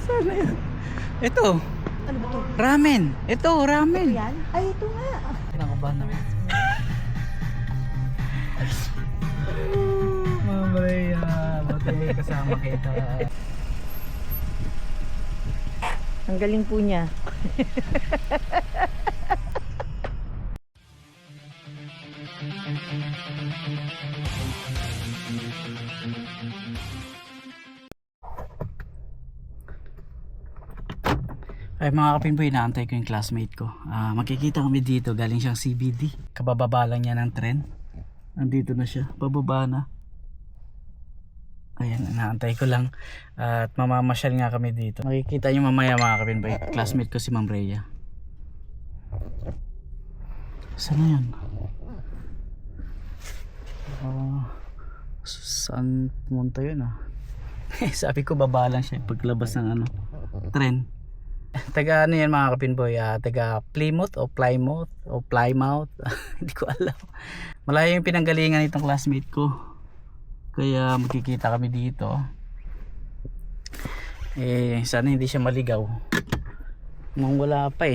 Saan na yun? Ito. Ano ba to? Ramen. Ito, ramen. Ito yan? Ay, ito nga. Kinakabahan naman. Mama Maria, buti may kasama kita. Ang galing po niya. Ay mga kapinboy, inaantay ko yung classmate ko. Magkikita kami dito, galing siyang CBD. Kabababa lang niya ng tren. Nandito na siya, bababa na. Ayan, inaantay ko lang. At mamamasyal nga kami dito. Makikita nyo mamaya mga kapinboy, classmate ko si Ma'am Rhea. Saan na yun? Saan pumunta yun Sabi ko baba lang siya paglabas ng tren. Taga ano yan mga kapinboy, taga Plymouth o Plymouth o Plymouth hindi ko alam. Malayo yung pinanggalingan nitong classmate ko, kaya magkikita kami dito. Sana hindi siya maligaw. Mukhang wala pa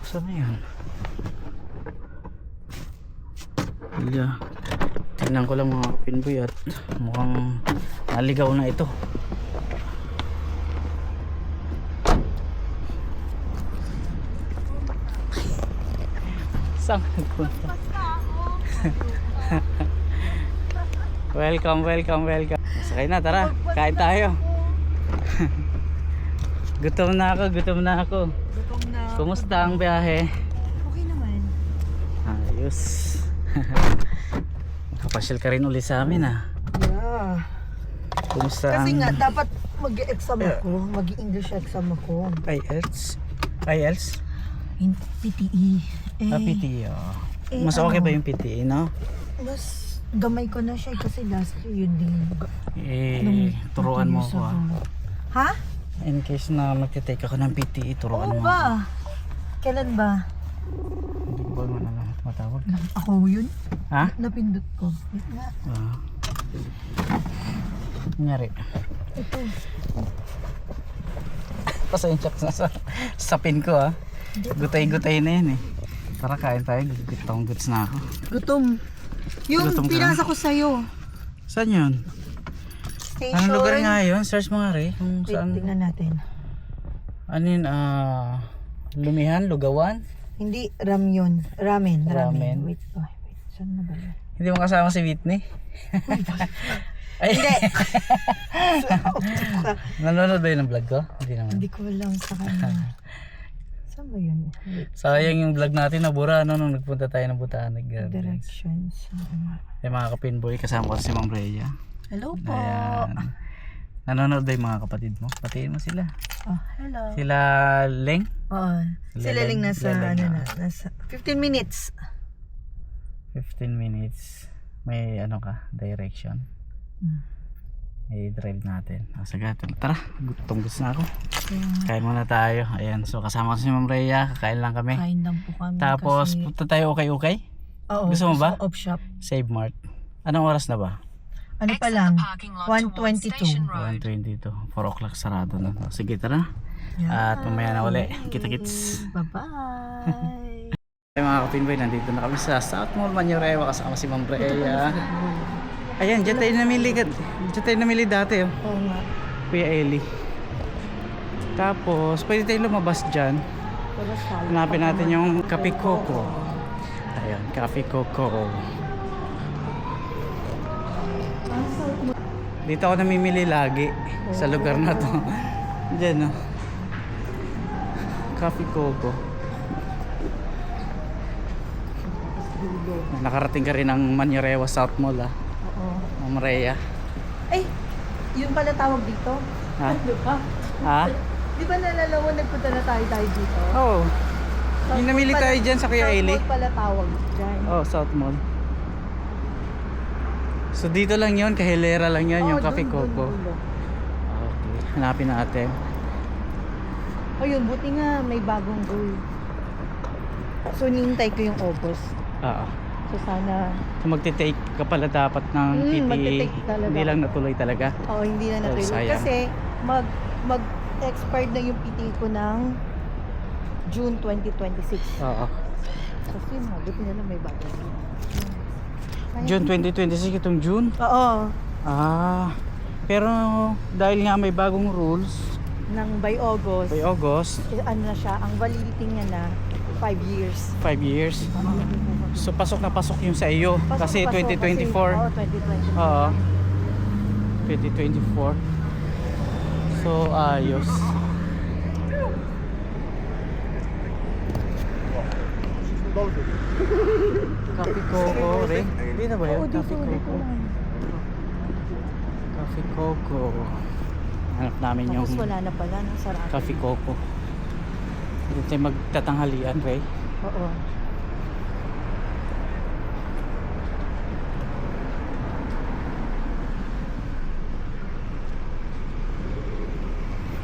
Saan na yun? Tingnan ko lang mga kapinboy at mukhang naligaw na ito. Saan nagpunta? Welcome. Sakay na, tara, kain tayo. Gutom na ako. Gutom na. Kumusta ang biyahe? Okay naman. Ayos. Nakapasyal ka rin uli sa amin Yeah. Kumusta Kasi ang nga, dapat mag-exam ako. Mag-English exam ako. IELTS? PTE. PTE mas okay ba yung PTE, no? Mas gamay ko na siya kasi last year yun din. Turuan mo ako Ha? In case na magte-take ako ng PTE, turuan Oo mo ba? Kailan ba? Hindi ko ba matawag? Ako yun? Ha? Napindot ko. Wait nga. Nangyari. Ito. Pasensya ka sa pin ko Gutay-gutay na yan Tara kain tayo, gutong guts na ako. Gutom. Yung Gutom ka pinasa ko sa'yo. Saan yun? Station. Anong lugar nga yun? Search mo nga rin kung Wait, saan. tingnan natin. Ano yun? Lumihan? Lugawan? Hindi, ramyun. Ramen. Ramen. Wait. Saan na ba yun? Hindi mo kasama si Whitney? Ay, Hindi. nanonood ba yun ng vlog ko? Hindi naman. Hindi ko alam sa kanya. Saan ba yun? Wait. Sayang yung vlog natin nabura nung nagpunta tayo ng Botanic Gardens. Directions. Yung mga kapinboy, kasama ko si Ma'am Rhea. Hello po. Ayan. Nanonood ba yung mga kapatid mo? Patiin mo sila. Oh, hello. Sila Leng? Oo. Sila lang nasa, Leleng, nasa 15 minutes. 15 minutes. May direction. I-drive natin. Sige, tara. Gutom na ako. Kain muna tayo. Ayan, so kasama ko si Ma'am Rhea. Kakain lang kami. Kain lang po kami. Tapos, kasi, punta tayo okay? oo, gusto mo ba? Off shop. Save Mart. Anong oras na ba? Ano pa lang? 1:22. 1:22. 4 o'clock sarado na. Sige, tara. Yeah. At mamaya na uli. Kita-kits. Bye-bye. Ay mga kapinboy, nandito na kami sa South Mall Manurewa kasama si Ma'am Rhea. Ayan, dyan tayo namili. Dyan tayo namili dati Oo nga. Kuya Eli. Tapos, pwede tayo lumabas dyan. Hanapin natin yung Cafe Coco. Ayan, Cafe Coco. Dito ako namimili lagi sa lugar na to. Diyan Cafe Coco. Nakarating ka rin ng Manurewa South Mall Oo. Ma'am Rhea. Ay, yun pala tawag dito? Ha? Di ba? Ha? Di ba nalala mo nagpunta na tayo dito? Oo. Yung namili tayo dyan sa Kuya Eli. South Mall pala tawag dyan. Oh, South Mall. So dito lang yun, kahilera lang yun, yung Cafe Coco. Okay, hanapin natin. Ayun, buti nga may bagong goal. So, nihintay ko yung obos. Oo. So sana, So magte-take ka pala dapat ng PPE. magte-take talaga. Hindi lang natuloy talaga. hindi na natuloy. sayang. Kasi mag-expired na yung PT ko ng June 2026. Oo. Kasi buti na lang may bago. June 2026 itong June. Oo. Pero dahil nga may bagong rules Nang by August, by August, ano na siya, ang validity niya na 5 years. 5 years. So pasok na pasok yung sa iyo kasi 2024. Oo, 2024. Oo. 2024. So ayos. Coffee Coco, Ray. Hindi na ba yun? Oo, dito, Coffee dito Coco. lang. Coffee Coco. Hanap namin yung Tapos wala na pala, no? Sarap. Coffee Coco. Dito tayo magtatanghalian, Ray. Oo.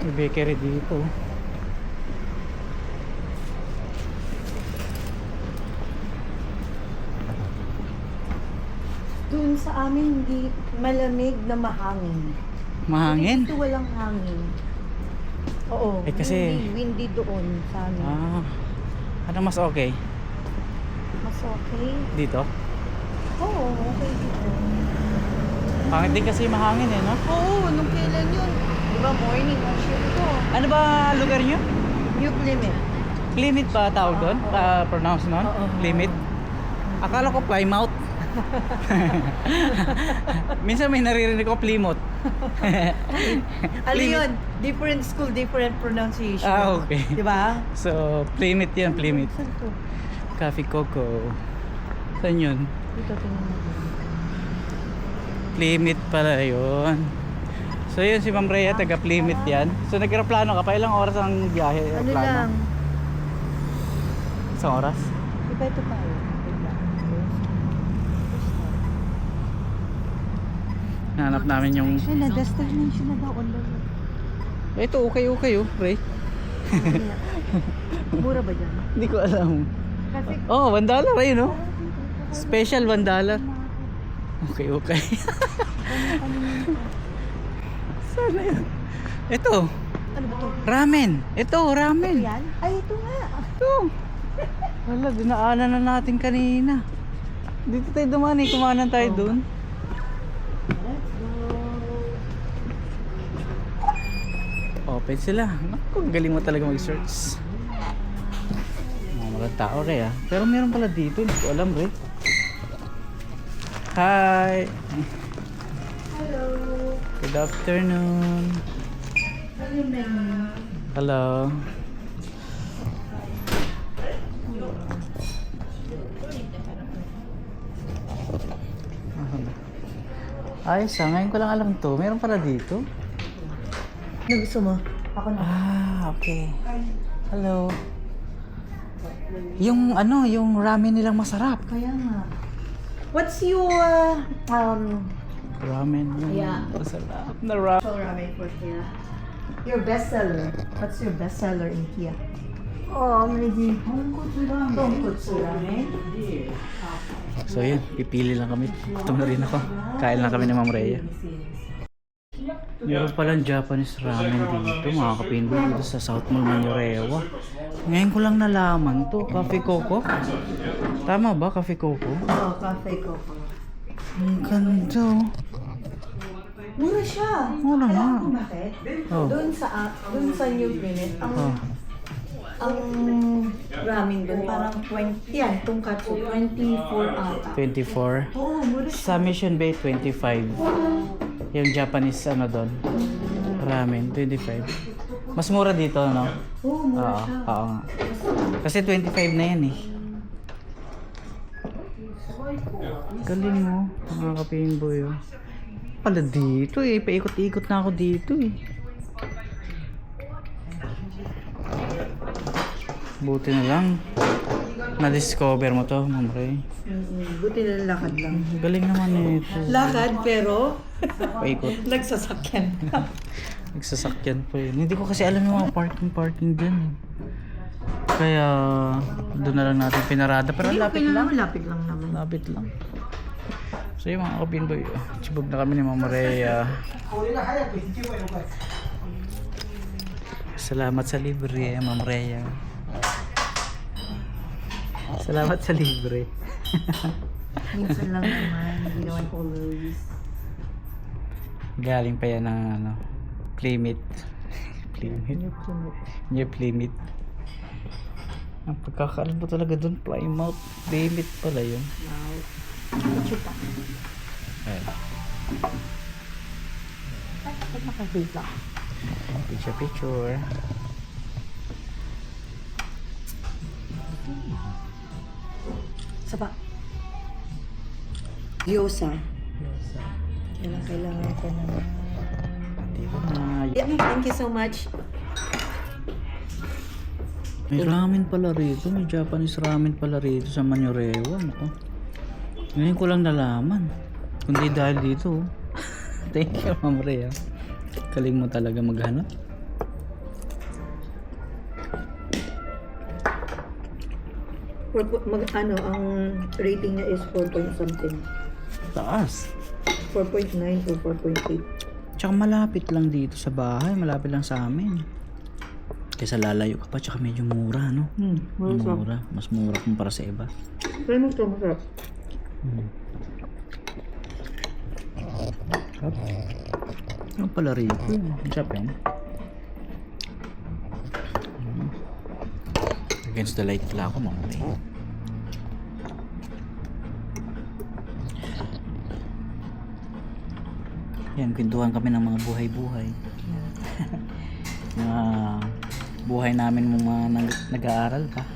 May bakery dito. Doon sa amin, hindi malamig na mahangin. Mahangin? Dito walang hangin. Oo. Eh, kasi- windy doon sa amin. Ano mas okay? Mas okay. Dito? Oo, okay dito. Pangit din kasi mahangin eh, no? Oo, nung kailan yun? Diba morning ang shift ko? Ano ba lugar nyo? New Plymouth. Plymouth ba tawag doon? Pronounce nun? Oo. Plymouth? Akala ko Plymouth. Minsan may naririnig ko Plymouth. Ano yun? Different school, different pronunciation. Okay. Diba? So, Plymouth yan, Plymouth. Saan to? Coffee Coco. Saan yun? Dito, tingnan mo. Plymouth pala yun. So yun si Ma'am Rhea, taga Plymouth yan. So nag-aeroplano ka pa, ilang oras ang biyahe? Ano Aeroplano? lang? Isang oras? Diba ito tayo? Wait lang. Hanap namin yung... Ay, na-destination na daw on the road. Ito, okay oh, Ray. Mura ba dyan? Hindi ko alam. Kasi Oh, $1 ayun no? Special $1. Okay. Sana yun? Ito, ano ba to? ramen. Ito, ramen. Yan? Ay, ito nga. Ito. Wala, dinaanan na natin kanina. Dito tayo dumaan eh, kumanan tayo dun. Let's go. Open sila. Naku, galing mo talaga mag-search. Mga tao rin ah. Pero meron pala dito, hindi ko alam rin. Hi! Hello. Good afternoon. Ano yung menu? Hello. Ayos ah, ngayon ko lang alam to. Meron pala dito. Ano gusto mo? Ako na. Okay. Hello. Yung ano, yung ramen nilang masarap. Kaya nga. What's your Ramen yung Yeah. masarap na ramen. ramen for here? Your bestseller. What's your bestseller in here? Oh, maybe tonkotsu ramen. So yun, pipili lang kami. Gutom na rin ako. Kain lang kami ni Ma'am Rhea. Meron palang Japanese ramen dito, mga kapinbo, dito sa South Mall Manurewa. Ngayon ko lang nalaman to, Coffee Coco. Tama ba, Coffee Coco? Oh, cafe coco. Ang ganda oh. Mura siya. Mura nga. Alam mo bakit? Oh. Doon sa New Plymouth, Oh. ang ramen doon parang 20, yan, tonkatsu, 24 ata. 24. Oo, mura siya. Sa Mission Bay, 25. Yung Japanese ano doon. Ramen, 25. Mas mura dito, no? Oo, mura siya. Oo nga. Kasi 25 na yan eh. Galing mo, mga kapinboy oh. Pala dito eh, paikot-ikot na ako dito eh. Buti na lang. Na-discover mo to, Ma'am Ray. Buti na lakad lang. Galing naman ito. Lakad pero Paikot. nagsasakyan. Nagsasakyan pa yun. Hindi ko kasi alam yung mga parking dyan. Kaya doon na lang natin pinarada. Pero Hindi, lapit okay lang. naman, lapit lang naman. Lapit lang. So yung mga kapinboy, sibog na kami ni Mama Rhea. Salamat sa libre, Mama Rhea. Salamat sa libre. Minsan lang naman, hindi naman always. Galing pa yan ng ano, Playmate. Playmate? New Playmate. Ang pagkakaalam po talaga doon, Plymouth. Playmate pala yun. Wow. Picture pa. Ayan. Ay, ba't naka-wait lang? Picture. Saba. Gyoza. Kailangan ko naman. Di ba na? Yeah, thank you so much. May ramen pala rito. May Japanese ramen pala rito sa Manyorewa. Ako. Ngayon ko lang nalaman. Kundi dahil dito. Thank you, Ma'am Rhea. Galing mo talaga maghanap. Ano, ang rating niya is 4 point something. Taas. 4.9 or 4.8. Tsaka malapit lang dito sa bahay. Malapit lang sa amin. Kaysa lalayo ka pa. Tsaka medyo mura, no? Mura. Mas mura kumpara sa iba. Try mo ito, masarap. Sarap. Ano pala rito? Sarap yan. Against the light pala ako, Ma'am Rhea. Yan, kwentuhan kami ng mga buhay-buhay. Mga buhay namin mga nag-aaral pa.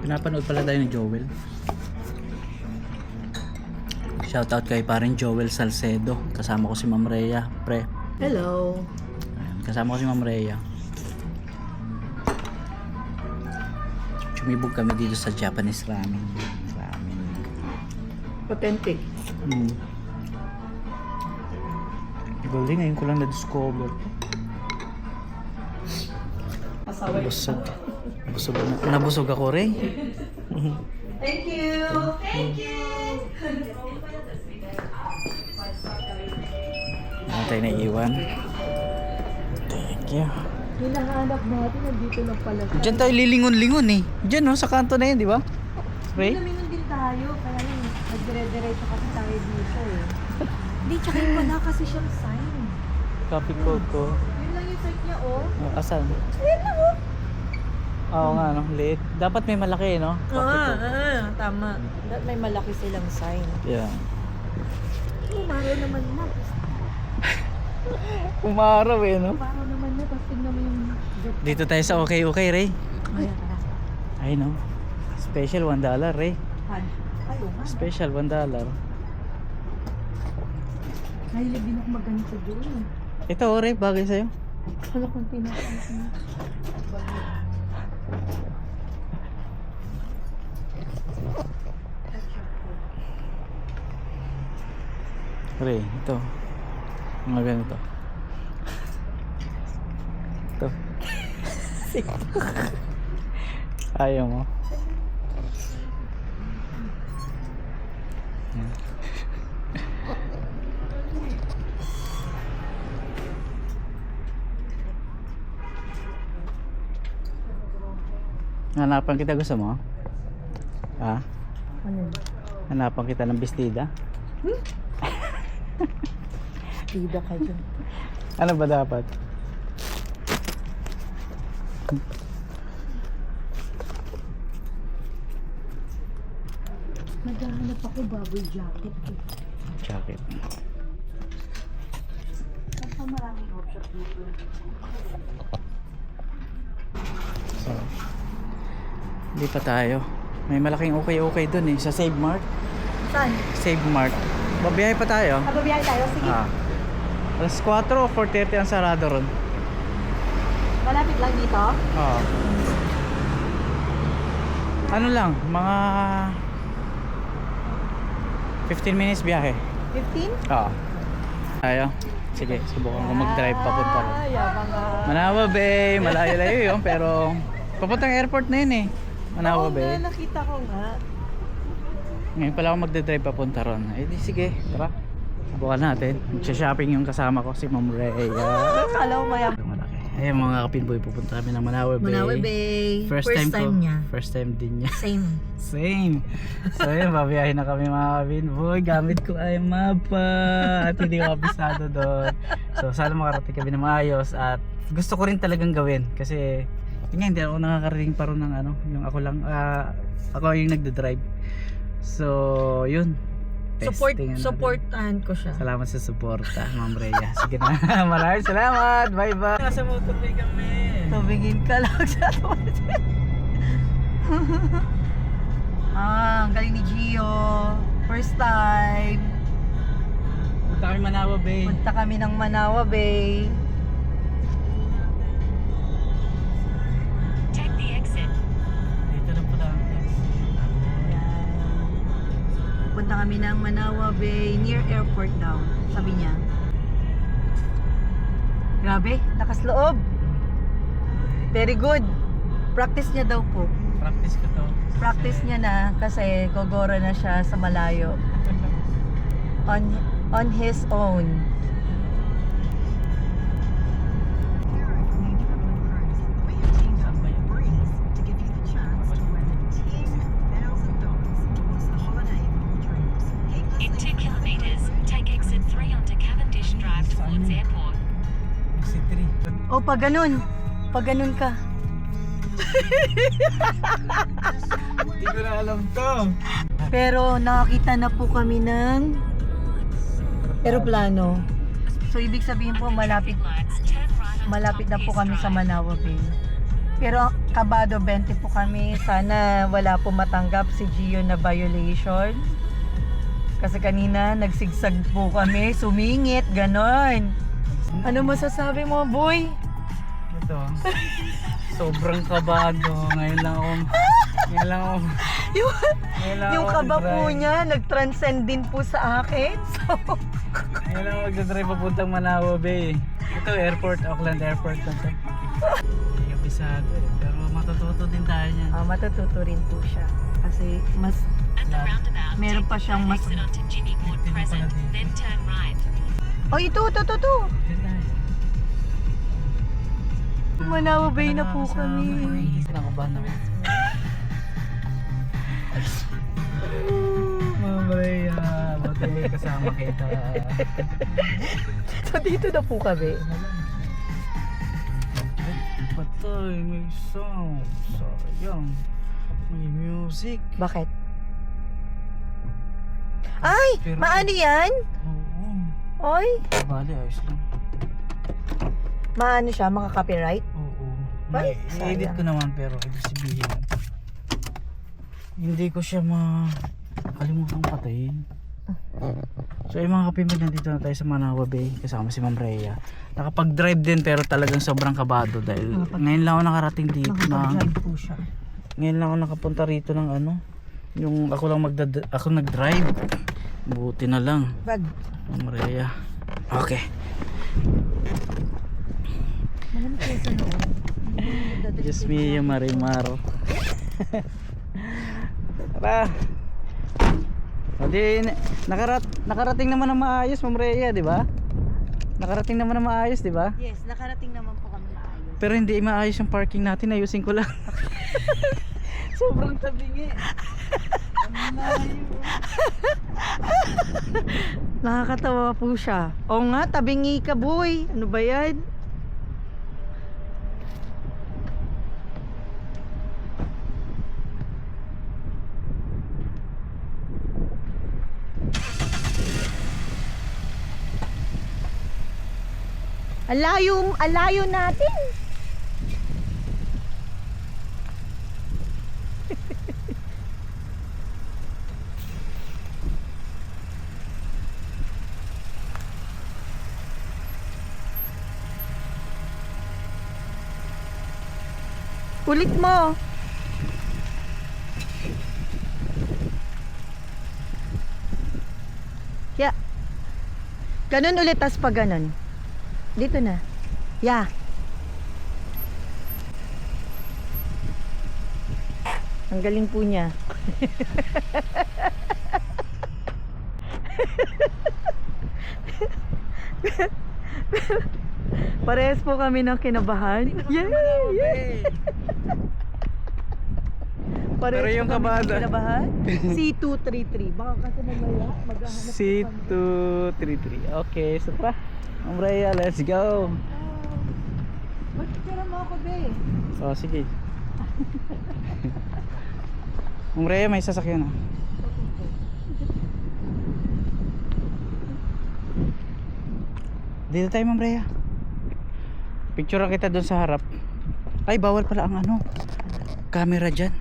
Pinapanood pala tayo ni Joel. Shoutout kay paring Joel Salcedo. Kasama ko si Ma'am Rhea. Pre. Hello. Ayan, kasama ko si Ma'am Rhea. Sumibog kami dito sa Japanese ramen. Authentic. Galing, ngayon ko lang na-discover. Busog. Nabusog ako, Ray. Thank you. Thank you. Ano tayo naiiwan? Thank you. Hinahanap natin, nandito lang pala. Diyan tayo lilingon-lingon eh. Diyan no, sa kanto na yun, di ba? Ray? Namingon din tayo, kaya yun, nagdire-diretso kasi tayo dito eh. Hindi, tsaka yung wala kasi siyang sign. Coffee Coco. Yun lang yung site niya, oh. Asan? Ayan lang, oh. Oo nga, no? Liit. Dapat may malaki, no? Tama. May malaki silang sign. Yeah. Umaraw naman na. Umaraw eh, no? Umaraw naman na, tapos tignan mo yung... Dito tayo sa okay, Ray. Ayan ka. Ay, no? Special $1, Ray. Ay, oh, nga. Special $1. Nahilig din ako magganito doon. Ito, Ray, bagay sa'yo. Ano kung pinaka-ano? Ray, ito. Mga ganito. Ito. Ayaw mo. Hanapan kita, gusto mo? Ha? Ano? Hanapan kita ng bestida? Tida ka dyan. Ano ba dapat? Naghahanap ako baboy jacket eh. Jacket. Saan maraming option dito? So, hindi pa tayo. May malaking okay dun eh. Sa Save Mart. Saan? Save Mart. Babiyahe pa tayo. Babiyahe tayo? Sige. Alas 4 o 4:30 ang sarado ron. Malapit lang dito? Oo. Ano lang, mga 15 minutes biyahe. 15? Oo. Tayo. Sige, subukan ko mag-drive papunta ron. Yabang nga. Manawa Bay, malayo-layo yun pero papuntang airport na yun eh. Manawa Oo Bay. nga, nakita ko nga. Ngayon pala ako magdadrive papunta ron. Eh di sige, tara. Subukan natin. Magsha-shopping yung kasama ko si Ma'am Rhea. Kala ko maya. Malaki. Ayun mga kapinboy, pupunta kami ng Manawa Bay. Manawa Bay. First time ko. niya. First time din niya. Same. Same. So yun, babiyahin na kami mga kapinboy. Gamit ko ay mapa. At hindi ko kabisado doon. So sana makarating kami na maayos. At gusto ko rin talagang gawin. Kasi yun nga, hindi ako nakakarating pa rin ng ano. Yung ako lang, ako yung nagdadrive. So yun. Testing, ano Supportahan ko siya. Salamat sa suporta, Ma'am Rhea. Sige na. Maraming salamat. Bye-bye. Nasa motorway kami. Tumingin ka lang sa ang galing ni Gio. First time. Punta kami Manawa Bay. Punta kami ng Manawa Bay. Take the exit. Dito na pala ang Punta kami ng Manawa Bay, near airport daw, sabi niya. Grabe, lakas loob. Very good. Practice niya daw po. practice ko to. Practice niya na kasi gogora na siya sa malayo. On his own. In 2 kilometers, take exit 3 onto Cavendish Drive towards airport. Exit 3. O, pag ganun ka. Hindi ko na alam to. Pero nakakita na po kami ng eroplano. So, ibig sabihin po, malapit Lights, turn right onto malapit na po Top kami East sa Drive. Manawa Bay. Pero kabado 20 po kami. Sana wala po matanggap si Gio na violation. Kasi kanina nagsigsag po kami, sumingit, ganon. Ano masasabi mo, boy? Ito. Sobrang kabado. Ngayon lang ako. Ngayon lang ako. Yung, Ngayon lang yung ako kaba po mag-drive. niya, nag-transcend din po sa akin. So, Ngayon lang ako magdadrive papuntang Manawa Bay. Ito airport, Auckland Airport na to. Hindi ka pisado eh. Pero matututo din tayo niyan. matututo rin po siya. Kasi mas At the roundabout, Meron take pa the siyang third mas- exit onto Jimmy Ward Hindi pa Crescent, pala dito. then turn right. Oh, ito. Manawa Bay na po kami. Nakabahan ako. Mamaya, buti may kasama kita. So, dito na po kami. Patay, may sound. Sayang. May music. Bakit? Ay! Pero- Maano yan? Oo. Oy! Bali, ayos lang. Maano siya? Maka-copyright? Oo. Ay, I-edit sayang. ko naman pero ibig sabihin hindi ko siya makalimutan patayin. So yung mga kapimig, nandito na tayo sa Manawa Bay kasama si Ma'am Rhea. Nakapag-drive din pero talagang sobrang kabado dahil ngayon lang ako nakarating dito na Nakapag-drive po siya. ngayon lang ako nakapunta rito ng ano yung ako lang ako nag-drive. Buti na lang Bag. Ma'am Rhea. Okay. Malamit kayo sa loob. Diyos mio, Marimar. Tara. O di, nakarating naman ng maayos, Ma'am Rhea, di ba? Nakarating naman ng maayos, di ba? Yes, nakarating naman po kami maayos. Pero hindi maayos yung parking natin, ayusin ko lang. Sobrang tabingi. Nakakatawa po siya. Oo nga, tabingi ka, boy. Ano ba yan? Alayo natin. Kulit mo. Ganun ulit, tas pag ganun. Dito na. Yeah. Ang galing po niya. Parehas po kami ng kinabahan. Yeah. Parehas Pero yung po kami ng kabada. kinabahan. C233. Baka kasi mamaya maghahanap po kami. C233. Okay, so pa. Umbrella, let's go. Ba't tira mo ako, be? Oh, sige. Umbrella, may sasakyan ah. Dito tayo, Umbrella. Picture kita doon sa harap. Ay, bawal pala ang ano, camera dyan.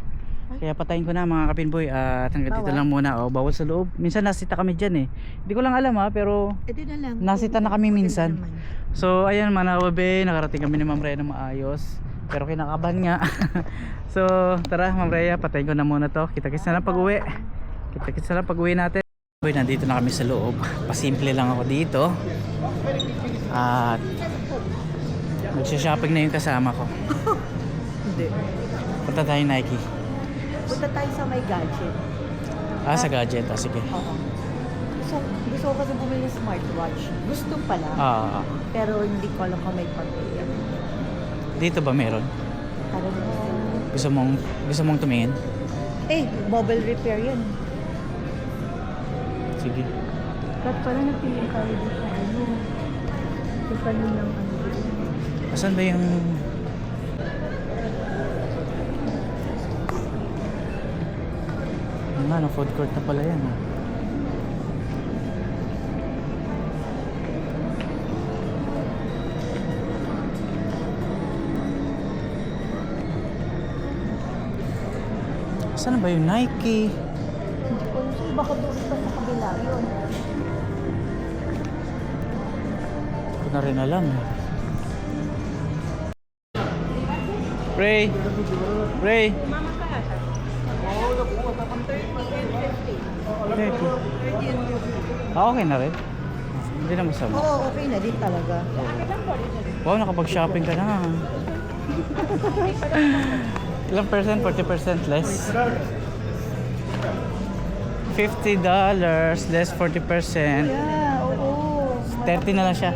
Kaya patayin ko na mga kapinboy. At hanggang dito Bawal? lang muna. Oh, bawal sa loob. Minsan nasita kami dyan eh. Hindi ko lang alam ha, pero Ito na lang. nasita na kami minsan. Naman. So ayan, Manawa Bay, nakarating kami ni Ma'am Rhea na maayos. Pero kinakabahan nga. So tara Ma'am Rhea, patayin ko na muna to. Kita-kits na lang pag uwi. Kita-kits na lang pag uwi natin. Boy, nandito na kami sa loob. Pasimple lang ako dito. At magsha-shopping na yung kasama ko. Hindi. Punta tayo Nike. Punta tayo sa may gadget. Sa gadget. Sige. Oo. Gusto ko kasi bumili ng smartwatch. Gusto pala. Pero hindi ko alam kung may pag-uwi. Dito ba meron? Alam mo. Gusto mong tumingin? Mobile repair yan. Sige. Ba't pala nagpili tayo dito? Yung kaninang ano. Asan ba yung... Ano, food court na pala yan. Saan ba yung Nike? Hindi ko alam sa'yo. Baka doon pa sa kabila yun. Hindi ko na rin alam. Ray! Ray! Okay na rin. Hindi na masama. Oo, okay na din talaga. Wow, nakapag-shopping ka na. Ilang percent? 40% less? $50 less 40%. Yeah, oo. 30 na lang siya.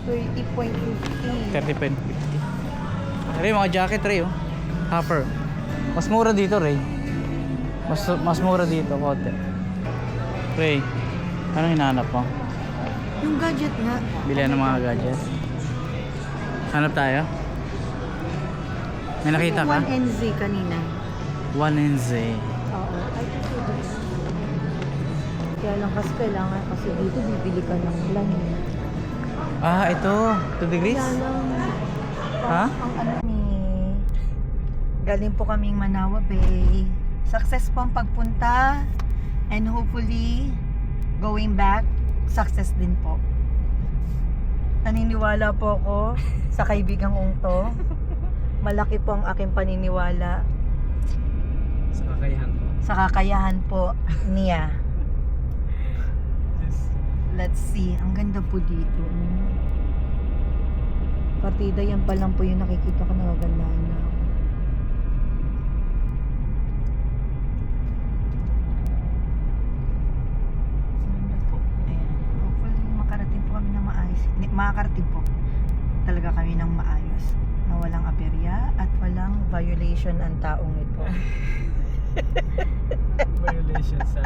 30.50. 30.50. Ray, mga jacket Ray oh. Hopper. Mas mura dito Ray. Mas mura dito konti. Ray, anong hinahanap mo? Yung gadget nga. Bilihan ng mga gadget. Hanap tayo? May nakita ka? 1NZ kanina. 1NZ. Oo. Ay, kasi dito. Kaya lang kasi kailangan kasi dito bibili ka ng plan. Ito. 2 degrees? Kaya lang. Ha? Ang ano ni... Galing po kaming Manawa Bay. Success po ang pagpunta. And hopefully, going back, success din po. Naniniwala po ako sa kaibigang to. Malaki po ang aking paniniwala Sa kakayahan ko. sa kakayahan po niya. Let's see. Ang ganda po dito. Partida yan pa lang po yung nakikita ko, nagagandahan na ako. Ganda po. Ayan. Hopefully makarating po kami ng maayos. Makakarating po talaga kami ng maayos. Na walang aberya at walang violation ang taong ito. Violation sa...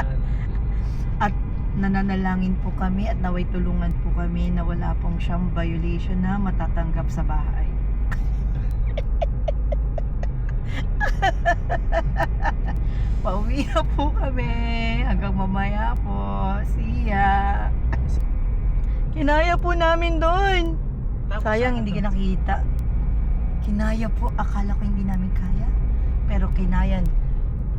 At nananalangin po kami at naway tulungan po kami na wala pong siyang violation na matatanggap sa bahay. Pauwi na po kami hanggang mamaya po. See ya. Kinaya po namin doon. Sayang hindi ka nakita. Kinaya po, akala ko hindi namin kaya. Pero kinayan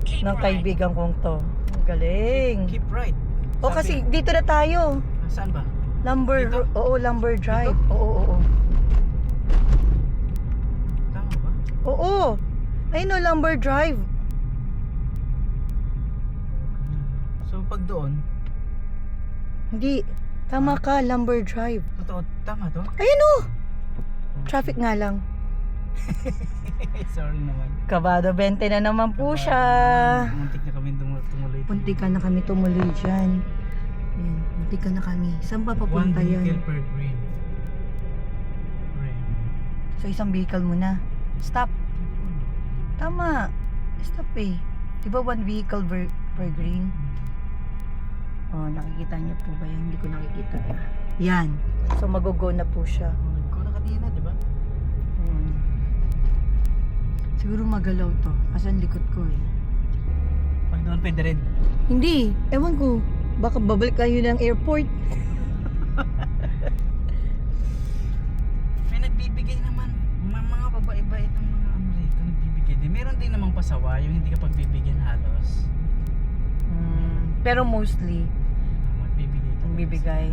Keep ng right. kaibigan kong to. Ang galing. Keep right. O kasi dito na tayo. Saan ba? Lumber, Dito? oo, Lumber Drive. Dito? Oo. Tama ba? Oo. Ayun o, Lumber Drive. So pag doon, Hindi. Tama ka, Lumber Drive. Totoo, tama to? Ayun oh! Traffic nga lang. Sorry naman. Kabado 20 na naman po siya. Muntik na kami tumuloy. Punti ka na kami tumuloy dyan. Ayan, punti ka na kami. Saan pa One papunta vehicle yan? per green. So isang vehicle muna. Stop. Tama. Stop eh. Diba one vehicle per green? Oh, nakikita niyo po ba yan? Hindi ko nakikita. Yan. So mag-go na po siya. Nagko na kanina, di ba? Hmm. Siguro magalaw to. Kasi ang likod ko eh. Pag doon pwede rin. Hindi. Ewan ko. Baka babalik kayo ng airport. May nagbibigay naman. Mga babae ba itong mga ano rito nagbibigay din. Meron din namang pasawa yung hindi ka pagbibigyan halos. Pero mostly, Magbibigay. ang bibigay.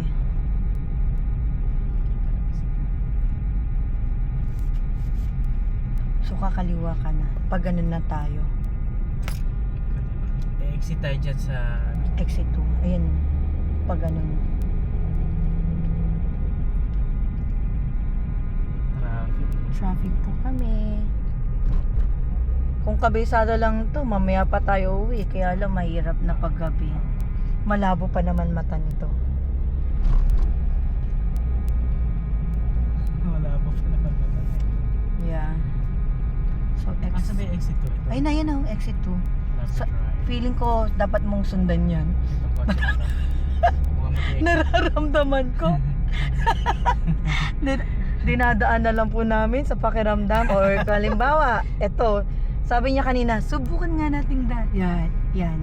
So kakaliwa ka na. Pag ganun na tayo. Exit tayo dyan sa Exit 2. Ayan. Pag ganun. traffic. Traffic po kami. Kung kabisado lang to, mamaya pa tayo uwi. Kaya lang mahirap na paggabi. Malabo pa naman mata nito. Wala pa naman. Yeah. So Asa ba yung exit to? Ito? Ay na yan ang exit 2. Sa, Feeling ko dapat mong sundan yan. Ito po. Mukhang mag-exit. Nararamdaman ko. Dinadaan na lang po namin sa pakiramdam or kalimbawa, eto, sabi niya kanina, subukan nga nating yan. Yan.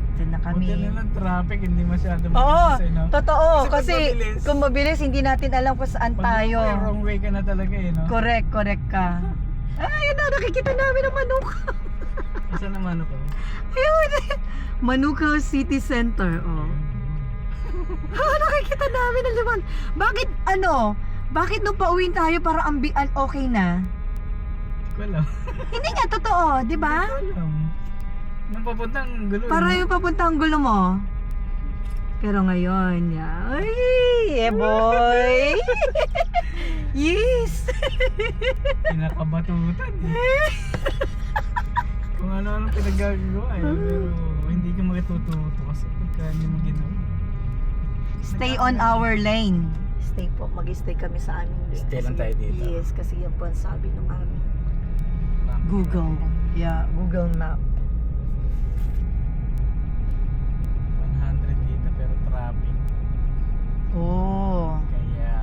Ito na kami. Buti na lang traffic, hindi masyado Oo, mabilis, no? totoo. Kasi Kasi pag mabilis, kung mabilis, hindi natin alam kung saan Pag tayo. wrong way ka na talaga eh, no? Correct ka. Ayun na, nakikita namin ang Manuka. Asa naman ako? Ayun, Manuka City Center. Oh. Nakikita namin ang liwan. Bakit nung pauwiin tayo para okay na? Hindi ko alam. Hindi nga, totoo, di ba? Hindi ko alam. Nung papuntang gulo. Para yung papuntang gulo mo. Pero ngayon, ay, boy. Yes. Pinakabatutan eh. Kung ano-ano pinagagawa eh. Pero hindi ka makitututo kasi pagka hindi mo ginawa. Stay on our lane. Stay po, mag-stay kami sa aming lane. Stay lang tayo dito. Yes, kasi yan po ang sabi ng aming Google. Yeah, Google Map. 100 dito pero traffic. Oh. Kaya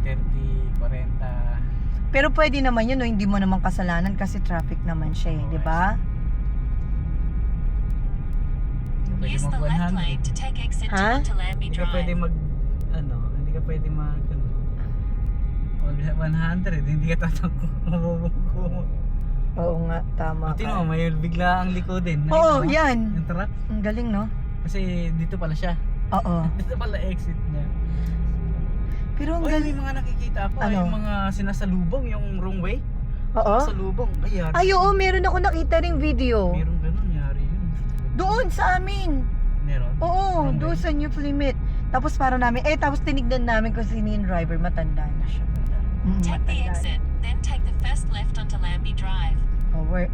30, 40. Pero pwede naman yun, no? Hindi mo naman kasalanan kasi traffic naman siya, eh, di ba? Pwede Use the mag left lane 100. to take exit 2 Huh? onto Lambie Hindi ka pwede Drive. hindi ka pwede mag 100, hindi ka tatakbo. Oo nga, tama Buti ka. mo, may bigla ang likodin. Oo, Nakita mo? yan. Yung truck. Ang galing, no? Kasi dito pala siya. Oo. Dito pala exit niya. Pero ang Oy, may galing. mga nakikita ako. Ano? Yung mga sinasalubong, yung wrong way. Oo. Salubong. Ay, oo, meron ako nakita ring video. Meron ganun, yari yun. Doon sa amin. Meron? Oo, Wrong doon way. sa New Limit. Tapos para namin, tapos tinignan namin kung sino yung driver, matanda na siya. Take the Matanda. exit, then take the first left onto Lambie Drive. Oh, Ayan,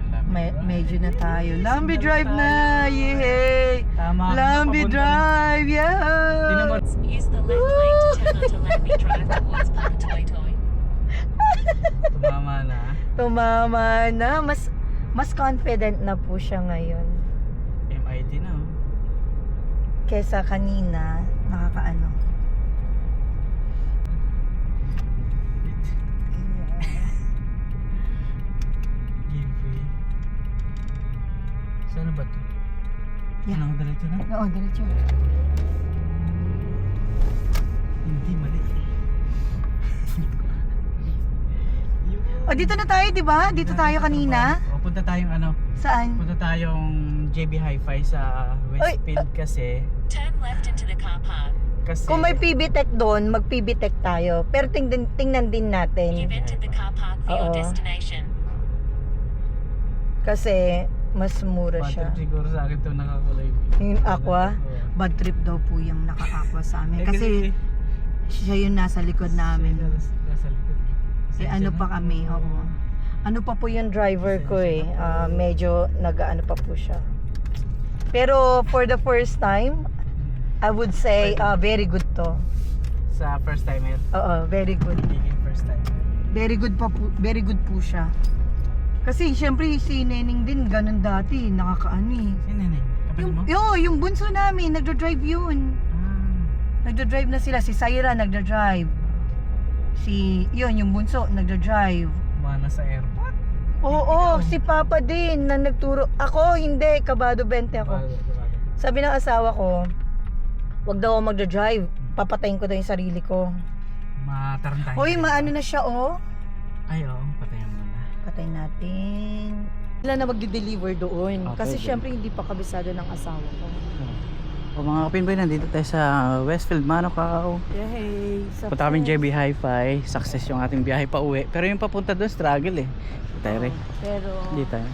Lambie Drive. medyo na tayo. Lambie Signal Drive na! tayo. Yay! Tama. Lambie Papunta Drive! na. Tingnan mo. Yeah! Use the left lane to turn onto Lambie Drive towards Pakatoy. Tumama na. Tumama na. Mas confident na po siya ngayon. MIT na. Oh. Kesa kanina, nakakaano. Give way. Saan ba ito? Yeah. Ano, diretso na? Oo, diretso. Hindi, mali. O, dito na tayo, di ba? Dito tayo kanina. O, punta tayong Saan? punta tayong JB Hi-Fi sa Westfield kasi Turn left into the car park. Kung may PB Tech doon, mag PB Tech tayo. Pero tingnan din natin. You've entered the car park for your Oo. destination. Kasi Mas mura Bad siya. trip siguro sa akin ito nakakulay. Yung aqua, Oo. bad trip daw po yung naka-aqua sa amin. Eh, Kasi siya yung nasa likod namin. Nasa likod. Eh, ano pa kami, oo. Ano pa po yung driver ko eh. Medyo nag-ano pa po siya. Pero for the first time, I would say very good to. Sa first timer. Oo, very good. Hindi first time. Very good po siya. Kasi syempre si Neneng din ganun dati, nakakaano eh. Sino yun? Kapatid mo? Yung bunso namin, nagdo-drive yun. Nagdo-drive na sila, si Syra nagdo-drive. Yung bunso nagdo-drive. Mana sa airport. Oo, si Papa din na nagturo. Ako hindi, kabado 20 ako. Sabi ng asawa ko, wag daw ako magdo-drive. Papatayin ko daw yung sarili ko. Matarantay. Hoy, maano na siya oh. Ay, oo. Patayin mo na. Patay natin. Sila na magde-deliver doon. Okay, Kasi okay. syempre hindi pa kabisado ng asawa ko. O mga kapinboy, nandito tayo sa Westfield, Manukau. Yay! Punta kami JB Hi-Fi. Success yung ating biyahe pa uwi. Pero yung papunta doon, struggle eh. Hindi tayo rin. Pero, Hindi tayo.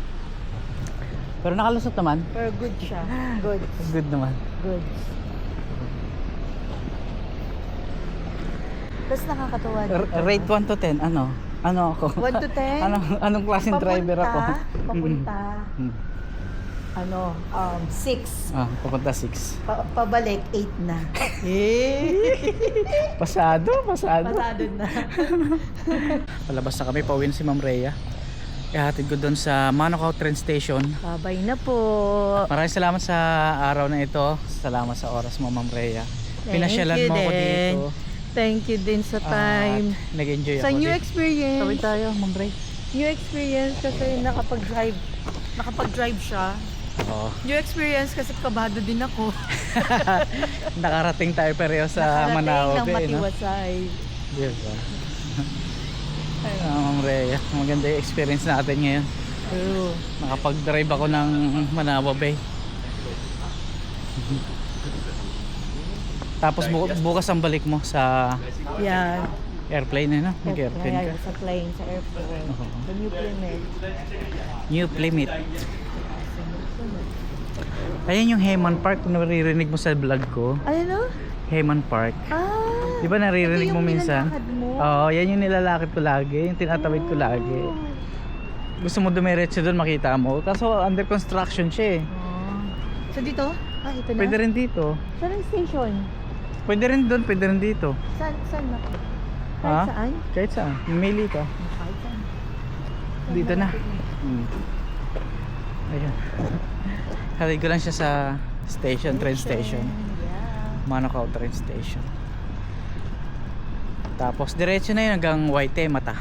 Pero nakalusot naman. pero good siya. Good. Good naman. Good. Tapos nakakatawa dito. Rate 1 to 10, ano? Ano ako? 1 to 10? Anong klaseng driver ako? Papunta. Mm. 6. Papunta 6. Pabalik, 8 na. Pasado. Pasado na. Palabas na kami, pauwi na si Ma'am Rhea. Ihatid ko doon sa Manukau train station. Babay na po. Maraming salamat sa araw na ito. Salamat sa oras mo, Ma'am Rhea. Thank Pinasyalan you mo ako din. dito. Thank you din sa time. At nag-enjoy Sa ako new dito. experience. Tawid tayo, Ma'am Rhea. New experience kasi nakapag-drive siya. Oo. New experience kasi kabado din ako. Nakarating tayo pareho sa Manao. Nakarating ng Matiwasay. Diba? Ma'am Rhea, maganda yung experience natin ngayon. True. Nakapag-drive ako ng Manao Bay. Tapos bukas ang balik mo sa Yeah. airplane no? Nag-airplane ka. Sa plane, sa airport. Oo. The new Plymouth. New Plymouth. Ayan yung Hayman Park, kung naririnig mo sa vlog ko. Ano no? Hayman Park. Ah! Di ba naririnig ito mo yung minsan? nilalakad mo? Oo, yan yung nilalakad ko lagi, yung tinatawid ko lagi. Gusto mo dumiretso doon, makita mo. Kaso under construction siya eh. So dito? Ito na? Pwede rin dito. Saan ang station? Pwede rin doon, pwede rin dito. Saan na? Ha? Kahit saan? Kahit saan. Mamili ka. Kahit saan. Dito na. Ayan. Hatid ko lang siya sa station, train station. Yeah. Manukau train station. Tapos diretso na yun hanggang Waite Mata.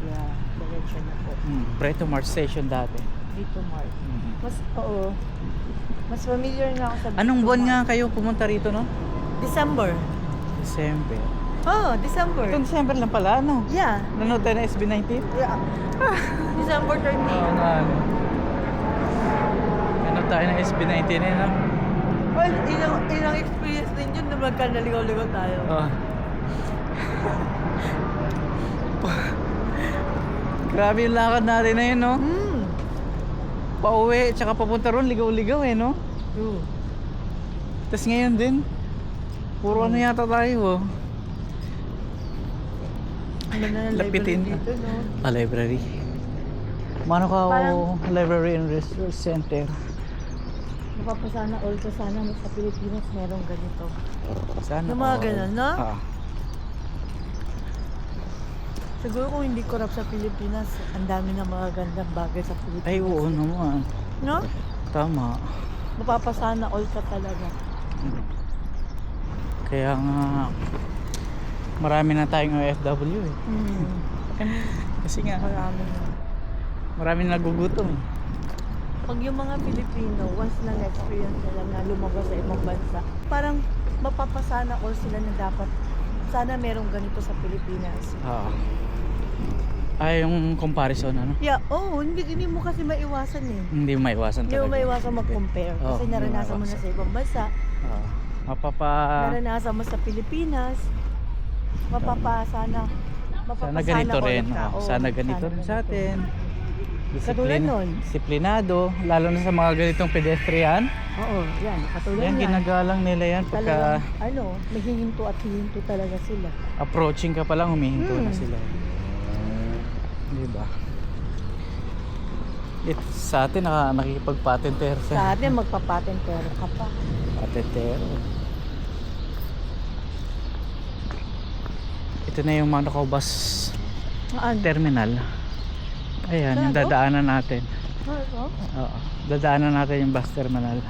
Yeah. Diretso na po. Preto Mart station dati. Dito, Mark. Mas familiar na ako sa Anong Dito buwan Mart. nga kayo pumunta rito no? December. December. December. Itong December lang pala ano? Yeah. Nanood tayo na SB19? Yeah. December 13. Oo nga ano. Nanood tayo ng SB19 eh no? Well, ilang experience din yun na magkanaligaw-ligaw tayo. Oh. Grabe yung lakad natin na yun no? Pauwi, tsaka papunta ron, ligaw-ligaw eh no? True. Tapos ngayon din, puro ano yata tayo oh. Ano na ang Lapitin. library dito, no? Library. Manukau Parang- Library and Research Center. Napapasana all ko sana sa Pilipinas merong ganito. Sana Yung mga all. ganun, no? Ah. Siguro kung hindi corrupt sa Pilipinas, ang dami ng mga gandang bagay sa Pilipinas. Ay oo naman. No? Tama. Mapapasana all ka talaga. Kaya nga marami na tayong OFW eh. Kasi nga marami na nagugutom eh. Pag yung mga Pilipino, once na na-experience nila na lumabas sa ibang bansa, parang mapapasana all sila na dapat sana merong ganito sa Pilipinas. Ay yung comparison ano? Yeah, hindi mo kasi maiwasan eh. Hindi mo maiwasan Hindi talaga. mo maiwasan mag-compare. Oo, Kasi hindi naranasan mo na maiwasan. sa ibang bansa, Naranasan mo sa Pilipinas, mapapasana Sana ganito all rin. ka. Oh. Oo, Sana ganito rin sa atin. Katulad nun. Disiplinado, lalo na sa mga ganitong pedestrian. Oo, yan. Katulad Yan, yan. ginagalang nila yan pagka Talagang, maghihinto at hihinto talaga sila. approaching ka pa lang, humihinto na Hmm. sila. Diba? Sa atin, nakikipagpatenter Sa atin, magpapatentero ka pa. Patentero. Ito na yung Manukau Bus Terminal. Ayan, yung Saan to? dadaanan natin. Oo. Oo, dadaanan natin yung bus terminal.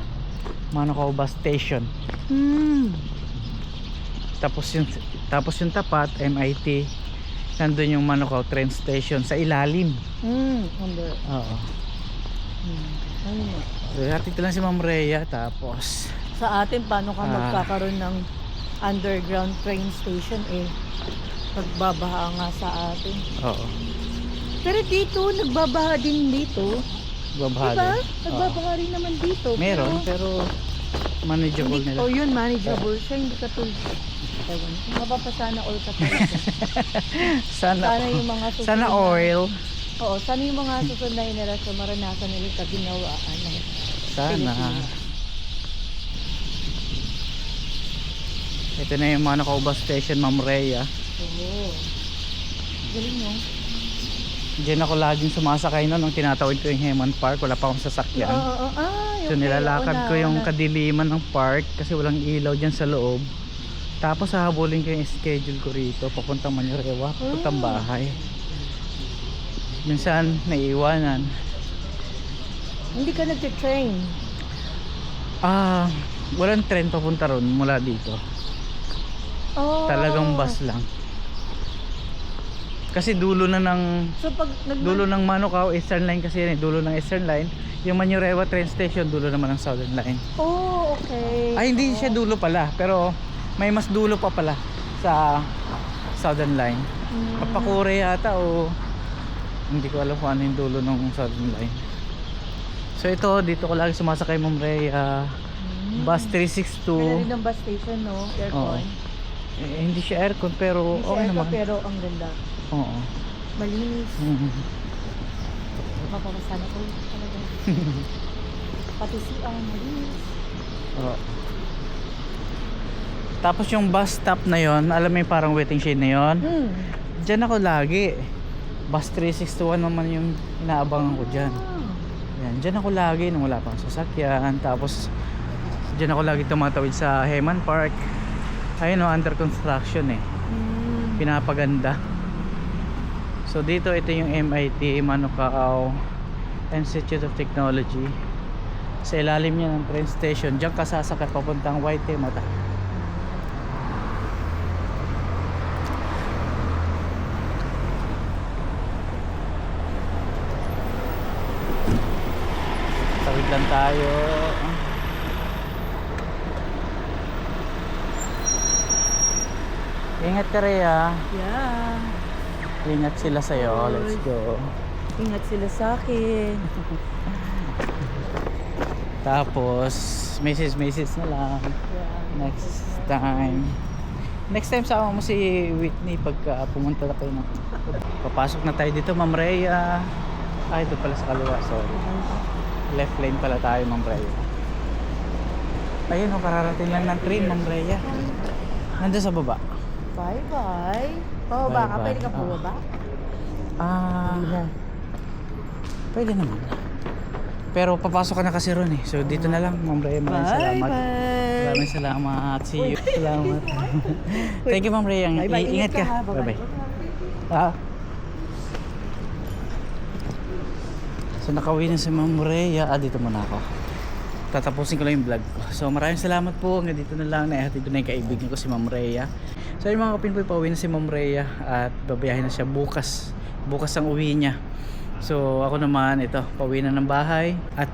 Manukau Bus Station. Tapos yung tapat, MIT. Nandun yung Manukau Train Station sa ilalim. Under. Oo. Ano nga? So, hatid lang si Ma'am Rhea. Tapos Sa atin, paano ka Ah. magkakaroon ng underground train station nagbabaha nga sa atin. oo, Pero dito, nagbabaha din dito. babahali. Diba? Nagbabaha rin naman dito. Meron, pero manageable nila. Yun, manageable siya. Hindi katulad. Ewan. Mapapasana all ka pa. Sana Sana yung mga susunod sana na- oil. Oo, sana yung mga susunod na henerasyon maranasan nila sa ginawaan ng Sana. Pilipinas. Ito na yung Manukau Bus Station, Ma'am Rhea. Oo. Galing no? Diyan ako laging sumasakay noon nung tinatawid ko yung Heman Park. Wala pa akong sasakyan. Oo. So nilalakad ko yung kadiliman ng park kasi walang ilaw dyan sa loob. Tapos hahabulin ko yung schedule ko rito papuntang Manurewa, papuntang bahay. Minsan naiiwanan. Hindi ka nagte-train. Walang tren papunta ron mula dito. Oh. Talagang bus lang. Kasi dulo na ng So pag dulo ng Manukau Eastern Line kasi yan eh, dulo ng Eastern Line. Yung Manurewa train station dulo naman ng Southern Line. Oh, okay. Ay hindi siya dulo pala, pero may mas dulo pa pala sa Southern Line. Papakure yata o hindi ko alam kung ano yung dulo ng Southern Line. So ito, dito ko lagi sumasakay, Ma'am Rhea. Bus 362. Kaya rin ng bus station, no? Aircon. Hindi siya aircon pero Hindi siya okay aircon, naman. pero ang ganda. Oo. Malinis. Mhm. Mapapasana ko talaga. Pati ang malinis. Oo. Tapos yung bus stop na yon, alam mo yung parang waiting shed na yon. Diyan ako lagi. Bus 361 naman yung inaabangan ko diyan. Yan, diyan ako lagi nung wala pang sasakyan. Tapos diyan ako lagi tumatawid sa Heman Park. Ayun, under construction eh. Pinapaganda. So dito, ito yung MIT Manukau Institute of Technology. Sa ilalim niya ng train station, diyan ka sasakay papuntang Waitemata. Tawid lang tayo. Ingat ka, Rhea. Yeah. Ingat sila sa'yo. Let's go. Ingat sila sa akin. Tapos message na lang. Yeah. Next time sama mo si Whitney pagka pumunta na kayo na. Papasok na tayo dito, Ma'am Rhea. Ito pala sa kaliwa, sorry. Left lane pala tayo, Ma'am Rhea. Ayun, kararating lang ng train, Ma'am Rhea. Nandun sa baba. Bye-bye. Pababa ka? Bye-bye. Pwede ka pababa? Pwede naman. Pero papasok ka na kasi ron eh. So dito na lang, Ma'am Rhea. Maraming salamat. Bye-bye. Maraming salamat. See you. Salamat. Thank you, Ma'am Rhea. Bye-bye. Ingat ka. ha. Bye-bye. So nakauwi na si Ma'am Rhea. Dito muna ako. Tatapusin ko lang yung vlog ko. So maraming salamat po. Hanggang dito na lang. Naihatid ko na yung kaibigan ko si Ma'am Rhea. So yung mga kapinpoy, pauwi na si Ma'am Rhea. At babayahin na siya bukas. Bukas ang uwi niya. So ako naman, ito, pauwi na ng bahay. At